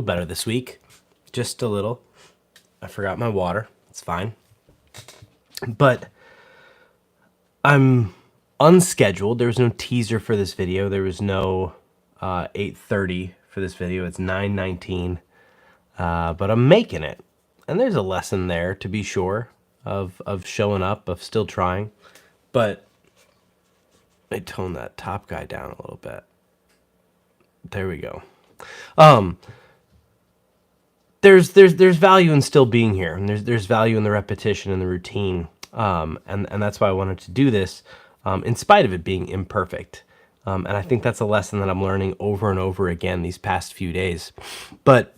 better this week. Just a little. I forgot my water. It's fine. But I'm unscheduled. There was no teaser for this video. There was no 8:30 for this video. It's 9:19. But I'm making it. And there's a lesson there, to be sure, of showing up, of still trying. But I toned that top guy down a little bit. There we go. There's value in still being here, and there's value in the repetition and the routine, and that's why I wanted to do this, in spite of it being imperfect. And I think that's a lesson that I'm learning over and over again these past few days. But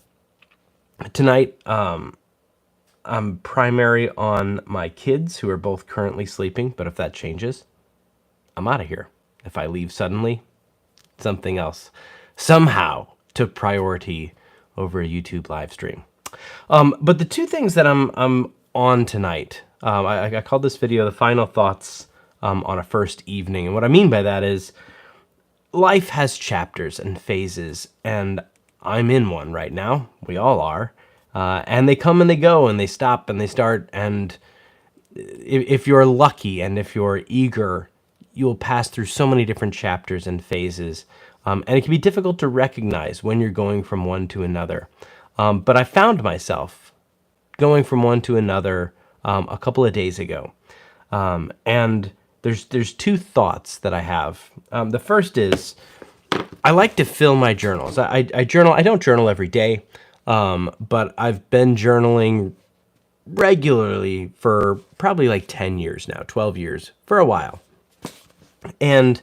tonight, I'm primary on my kids, who are both currently sleeping. But if that changes, I'm out of here. If I leave suddenly, something else somehow took priority over a YouTube live stream. But the two things that I'm on tonight, I called this video "The Final Thoughts on a First Evening," and what I mean by that is life has chapters and phases, and I'm in one right now. We all are, and they come and they go, and they stop and they start. And if you're lucky and if you're eager, you'll pass through so many different chapters and phases. And it can be difficult to recognize when you're going from one to another. But I found myself going from one to another a couple of days ago. And there's two thoughts that I have. The first is I like to fill my journals. I journal. I don't journal every day, but I've been journaling regularly for probably like 10 years now, 12 years, for a while. And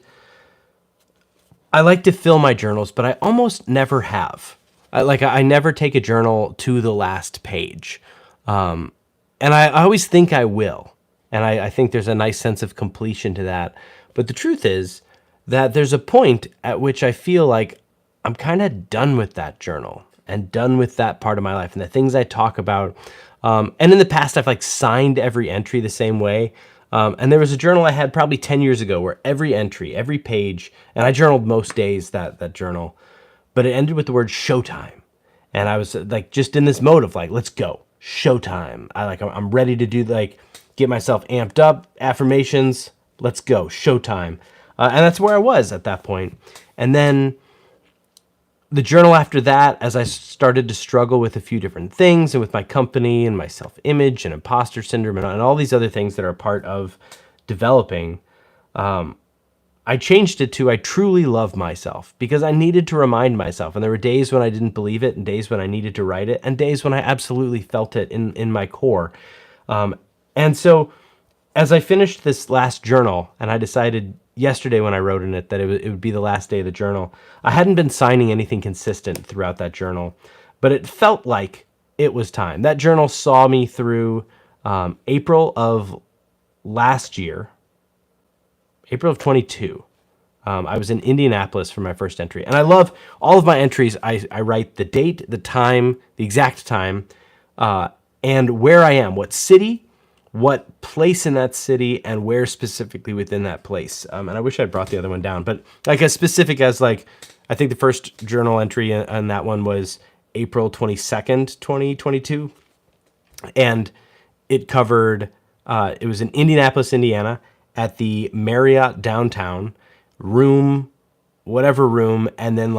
I like to fill my journals, but I almost never have. I never take a journal to the last page. And I always think I will. And I think there's a nice sense of completion to that. But the truth is that there's a point at which I feel like I'm kind of done with that journal and done with that part of my life and the things I talk about. And in the past, I've signed every entry the same way. And there was a journal I had probably 10 years ago where every entry, every page, and I journaled most days, that journal, but it ended with the word showtime. And I was just in this mode of let's go, showtime. I'm ready to do get myself amped up, affirmations, let's go, showtime. And that's where I was at that point. And then the journal after that, as I started to struggle with a few different things and with my company and my self-image and imposter syndrome and all these other things that are part of developing, I changed it to "I truly love myself," because I needed to remind myself. And there were days when I didn't believe it, and days when I needed to write it, and days when I absolutely felt it in my core. And so as I finished this last journal, and I decided yesterday when I wrote in it that it would be the last day of the journal, I hadn't been signing anything consistent throughout that journal, but it felt like it was time. That journal saw me through April of last year, April of 22. I was in Indianapolis for my first entry. And I love all of my entries. I write the date, the time, the exact time, and where I am, what city, what place in that city, and where specifically within that place. And I wish I'd brought the other one down, but as specific as I think the first journal entry on that one was April 22nd, 2022. And it covered, it was in Indianapolis, Indiana, at the Marriott downtown, whatever room, and then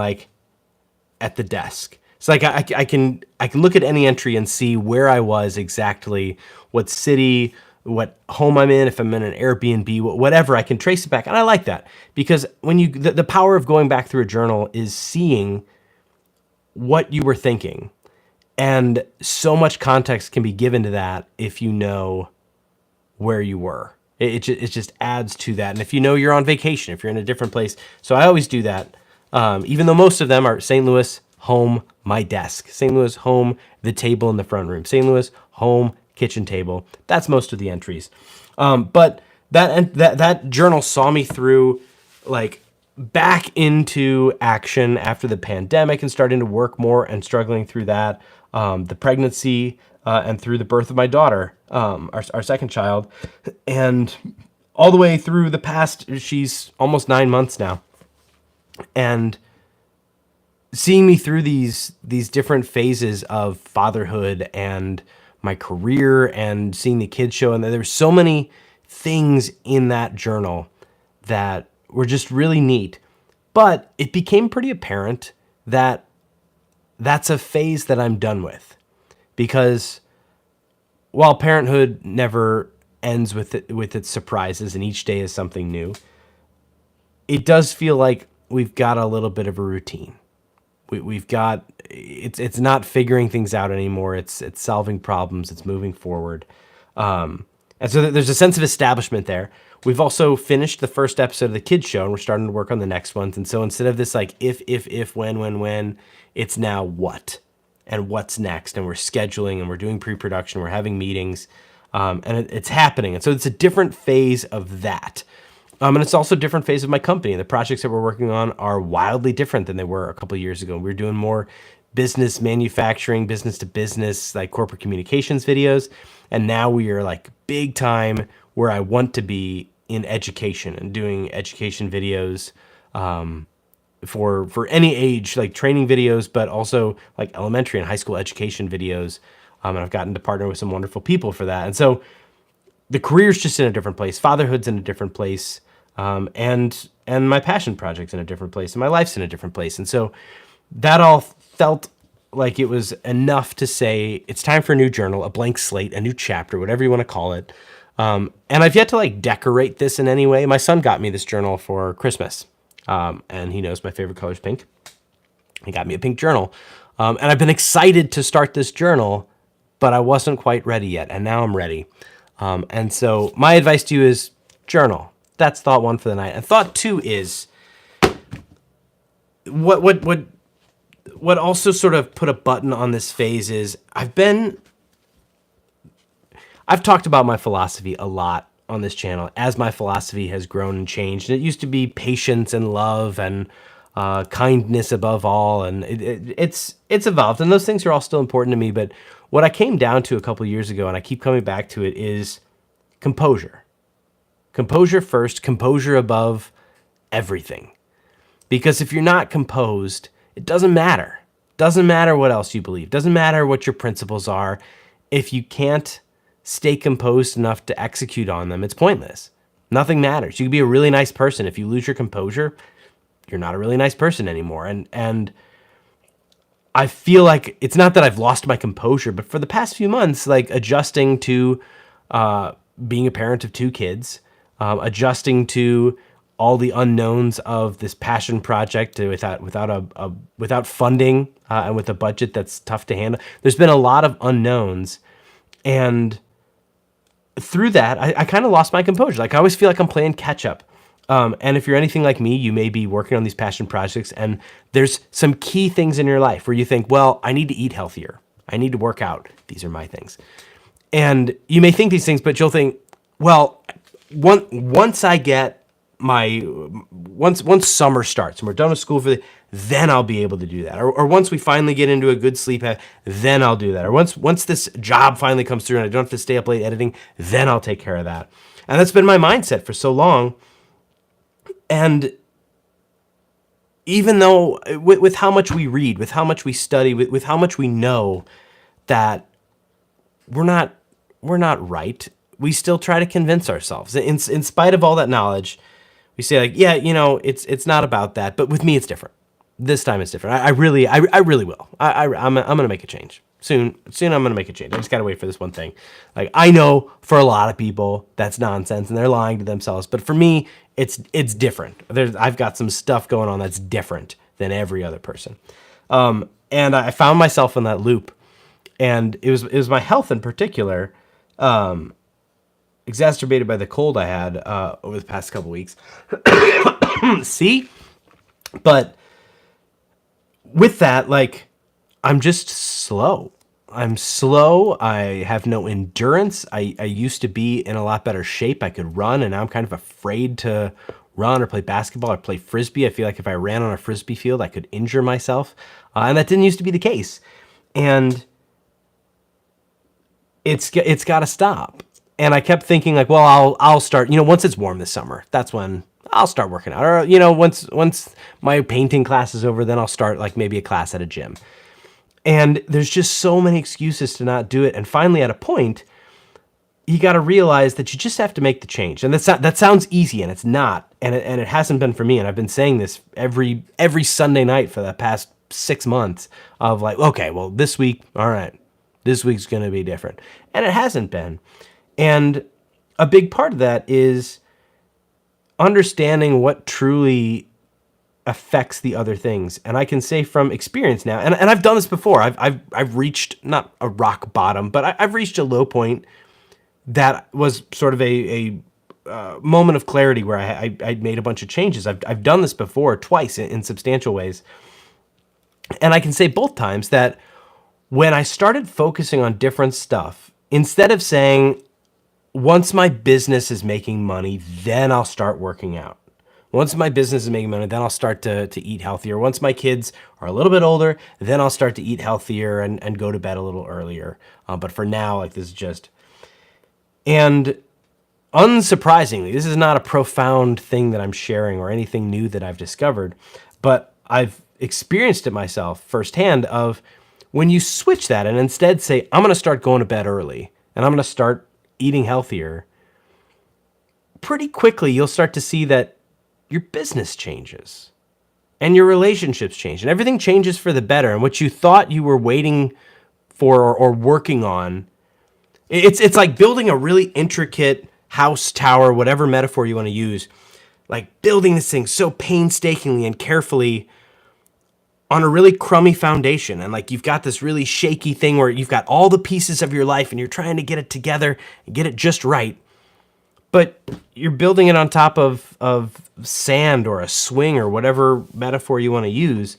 at the desk. So I can look at any entry and see where I was exactly, what city, what home I'm in, if I'm in an Airbnb, whatever. I can trace it back, and I like that because when the power of going back through a journal is seeing what you were thinking, and so much context can be given to that if you know where you were. It just adds to that, and if you know you're on vacation, if you're in a different place. So I always do that, even though most of them are St. Louis, home, my desk. St. Louis, home, the table in the front room. St. Louis, home, kitchen table. That's most of the entries. But that journal saw me through back into action after the pandemic and starting to work more and struggling through that, the pregnancy, and through the birth of my daughter, our second child, and all the way through the past. She's almost 9 months now. And seeing me through these different phases of fatherhood and my career and seeing the kids show. And there were so many things in that journal that were just really neat. But it became pretty apparent that that's a phase that I'm done with, because while parenthood never ends with its surprises and each day is something new, it does feel like we've got a little bit of a routine. We've got, it's not figuring things out anymore. It's solving problems. It's moving forward. And so there's a sense of establishment there. We've also finished the first episode of the kids show, and we're starting to work on the next ones. And so instead of this like if, when, it's now what and what's next. And we're scheduling and we're doing pre-production. We're having meetings, and it's happening. And so it's a different phase of that. And it's also a different phase of my company. The projects that we're working on are wildly different than they were a couple of years ago. We're doing more business manufacturing, business to business, like corporate communications videos. And now we are like big time where I want to be in education and doing education videos for any age, like training videos, but also like elementary and high school education videos. And I've gotten to partner with some wonderful people for that. And so the career's just in a different place. Fatherhood's in a different place. And my passion project's in a different place, and my life's in a different place. And so that all felt like it was enough to say, it's time for a new journal, a blank slate, a new chapter, whatever you want to call it. And I've yet to like decorate this in any way. My son got me this journal for Christmas. And he knows my favorite color is pink. He got me a pink journal. And I've been excited to start this journal, but I wasn't quite ready yet. And now I'm ready. And so my advice to you is journal. That's thought one for the night. And thought two is what also sort of put a button on this phase is I've talked about my philosophy a lot on this channel as my philosophy has grown and changed. And it used to be patience and love and kindness above all. And it's evolved, and those things are all still important to me. But what I came down to a couple of years ago, and I keep coming back to it, is composure. Composure first, composure above everything. Because if you're not composed, it doesn't matter. Doesn't matter what else you believe. Doesn't matter what your principles are. If you can't stay composed enough to execute on them, it's pointless. Nothing matters. You can be a really nice person. If you lose your composure, you're not a really nice person anymore. And I feel like it's not that I've lost my composure, but for the past few months, like adjusting to being a parent of two kids, adjusting to all the unknowns of this passion project without funding and with a budget that's tough to handle. There's been a lot of unknowns, and through that, I kind of lost my composure. Like I always feel like I'm playing catch up. And if you're anything like me, you may be working on these passion projects, and there's some key things in your life where you think, well, I need to eat healthier. I need to work out. These are my things. And you may think these things, but you'll think, well, once I get once summer starts and we're done with school then I'll be able to do that. Or once we finally get into a good sleep, then I'll do that. Or once this job finally comes through and I don't have to stay up late editing, then I'll take care of that. And that's been my mindset for so long. And even though with how much we read, with how much we study, with how much we know that we're not right, we still try to convince ourselves. In spite of all that knowledge, we say like, yeah, it's not about that. But with me, it's different. This time it's different. I really will. I'm gonna make a change soon. I'm gonna make a change. I just gotta wait for this one thing. Like I know for a lot of people that's nonsense and they're lying to themselves. But for me, it's different. I've got some stuff going on that's different than every other person. And I found myself in that loop, and it was my health in particular. Exacerbated by the cold I had over the past couple weeks. See? But with that, like, I'm just slow. I'm slow. I have no endurance. I used to be in a lot better shape. I could run, and now I'm kind of afraid to run or play basketball or play Frisbee. I feel like if I ran on a Frisbee field, I could injure myself. And that didn't used to be the case. And it's got to stop. And I kept thinking like, well, I'll start, once it's warm this summer, that's when I'll start working out. Or, once my painting class is over, then I'll start like maybe a class at a gym. And there's just so many excuses to not do it. And finally, at a point, you got to realize that you just have to make the change. And that sounds easy, and it's not. And it hasn't been for me. And I've been saying this every Sunday night for the past 6 months of like, okay, well, this week, all right, this week's going to be different. And it hasn't been. And a big part of that is understanding what truly affects the other things. And I can say from experience now, and I've done this before. I've reached not a rock bottom, but I've reached a low point that was sort of a moment of clarity where I made a bunch of changes. I've done this before twice in substantial ways. And I can say both times that when I started focusing on different stuff, instead of saying, once my business is making money, then I'll start working out. Once my business is making money, then I'll start to eat healthier. Once my kids are a little bit older, then I'll start to eat healthier and go to bed a little earlier. But for now, like this is just... And unsurprisingly, this is not a profound thing that I'm sharing or anything new that I've discovered, but I've experienced it myself firsthand of when you switch that and instead say, I'm going to start going to bed early and I'm going to start eating healthier, pretty quickly you'll start to see that your business changes and your relationships change and everything changes for the better. And what you thought you were waiting for or working on, it's like building a really intricate house, tower, whatever metaphor you want to use, like building this thing so painstakingly and carefully on a really crummy foundation. And like you've got this really shaky thing where you've got all the pieces of your life and you're trying to get it together and get it just right. But you're building it on top of sand or a swing or whatever metaphor you want to use.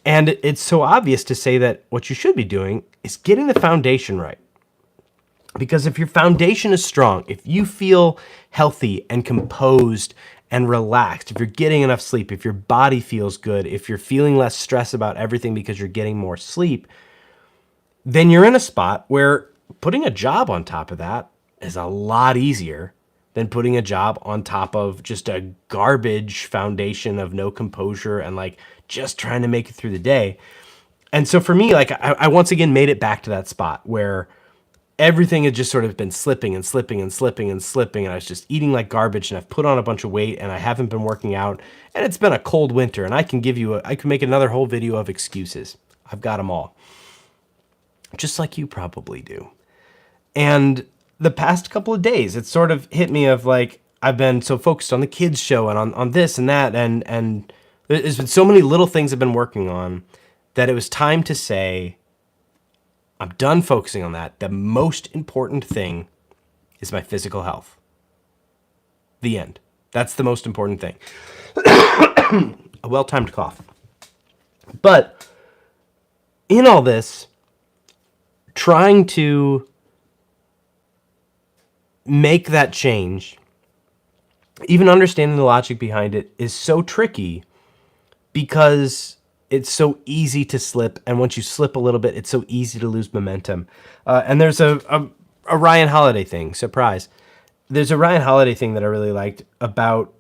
And it's so obvious to say that what you should be doing is getting the foundation right. Because if your foundation is strong, if you feel healthy and composed and relaxed, if you're getting enough sleep, if your body feels good, if you're feeling less stress about everything because you're getting more sleep, then you're in a spot where putting a job on top of that is a lot easier than putting a job on top of just a garbage foundation of no composure and like just trying to make it through the day. And so for me, like I once again made it back to that spot where everything had just sort of been slipping and slipping and slipping and slipping. And I was just eating like garbage and I've put on a bunch of weight and I haven't been working out. And it's been a cold winter and I can make another whole video of excuses. I've got them all. Just like you probably do. And the past couple of days, it sort of hit me of like, I've been so focused on the kids show and on this and that. And there's been so many little things I've been working on that it was time to say, I'm done focusing on that. The most important thing is my physical health. The end. That's the most important thing. A well-timed cough. But in all this, trying to make that change, even understanding the logic behind it, is so tricky because it's so easy to slip, and once you slip a little bit, it's so easy to lose momentum. And there's a Ryan Holiday thing, surprise. There's a Ryan Holiday thing that I really liked about,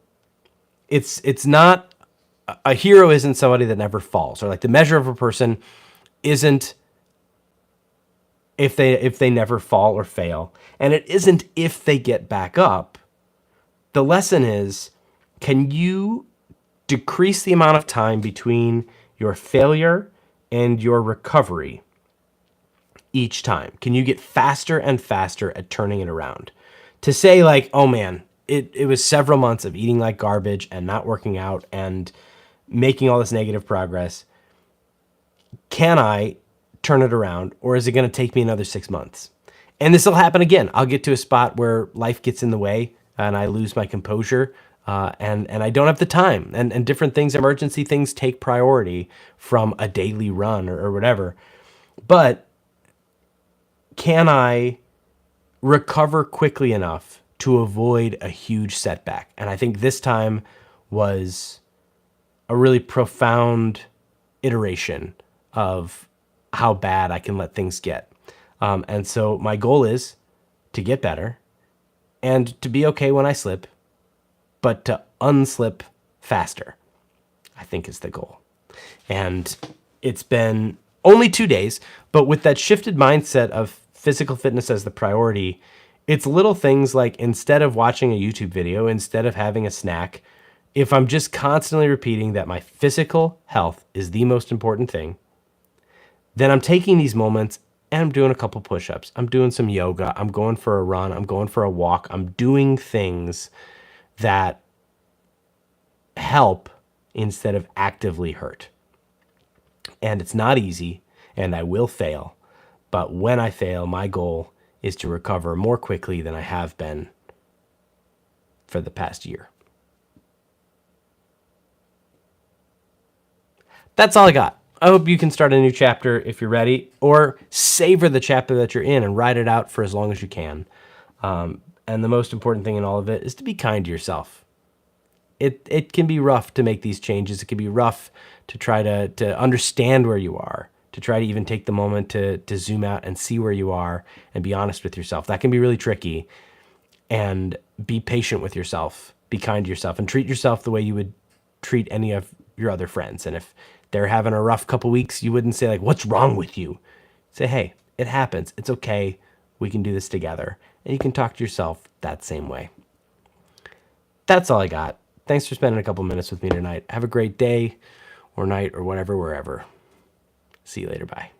it's not, a hero isn't somebody that never falls, or like the measure of a person isn't if they never fall or fail, and it isn't if they get back up. The lesson is, can you decrease the amount of time between your failure and your recovery each time? Can you get faster and faster at turning it around? To say like, oh man, it was several months of eating like garbage and not working out and making all this negative progress. Can I turn it around, or is it going to take me another 6 months? And this will happen again. I'll get to a spot where life gets in the way and I lose my composure. And I don't have the time, and different things, emergency things take priority from a daily run or whatever. But can I recover quickly enough to avoid a huge setback? And I think this time was a really profound iteration of how bad I can let things get. And so my goal is to get better and to be okay when I slip, but to unslip faster, I think is the goal. And it's been only 2 days, but with that shifted mindset of physical fitness as the priority, it's little things like instead of watching a YouTube video, instead of having a snack, if I'm just constantly repeating that my physical health is the most important thing, then I'm taking these moments and I'm doing a couple push-ups. I'm doing some yoga. I'm going for a run. I'm going for a walk. I'm doing things that help instead of actively hurt. And it's not easy, and I will fail. But when I fail, my goal is to recover more quickly than I have been for the past year. That's all I got. I hope you can start a new chapter if you're ready, or savor the chapter that you're in and ride it out for as long as you can. And the most important thing in all of it is to be kind to yourself. It can be rough to make these changes. It can be rough to try to understand where you are, to try to even take the moment to zoom out and see where you are and be honest with yourself. That can be really tricky. And be patient with yourself. Be kind to yourself and treat yourself the way you would treat any of your other friends. And if they're having a rough couple weeks, you wouldn't say like, "What's wrong with you?" Say, "Hey, it happens. It's okay. We can do this together." And you can talk to yourself that same way. That's all I got. Thanks for spending a couple minutes with me tonight. Have a great day or night or whatever, wherever. See you later. Bye.